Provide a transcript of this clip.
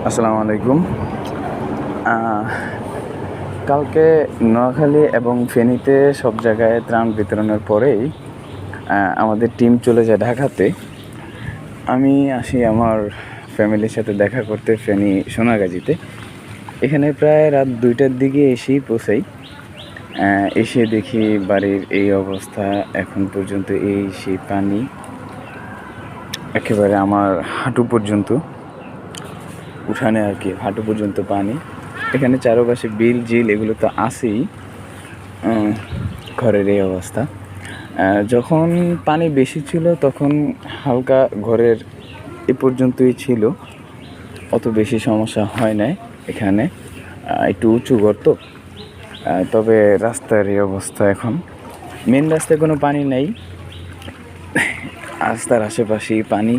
আসসালামু আলাইকুম। আহ, কালকে নোয়াখালী এবং ফেনীতে সব জায়গায় ত্রাণ বিতরণের পরেই আমাদের টিম চলে যায় ঢাকাতে। আমি আসি আমার ফ্যামিলির সাথে দেখা করতে ফেনী সোনাগাজীতে। এখানে প্রায় রাত 2টার দিকে এসেই পৌঁছাই। এসে দেখি বাড়ির এই অবস্থা, এখন পর্যন্ত এই সেই পানি একেবারে আমার হাঁটু পর্যন্ত, উঠানে আর কি হাঁটু পর্যন্ত পানি। এখানে চারপাশে বিল ঝিল এগুলো তো আছেই। ঘরের এই অবস্থা। যখন পানি বেশি ছিল তখন হালকা ঘরের এ পর্যন্তই ছিল, অত বেশি সমস্যা হয় নাই এখানে। একটু উঁচু ঘর তো। তবে রাস্তার এই অবস্থা, এখন মেন রাস্তায় কোনো পানি নেই, রাস্তার আশেপাশেই পানি।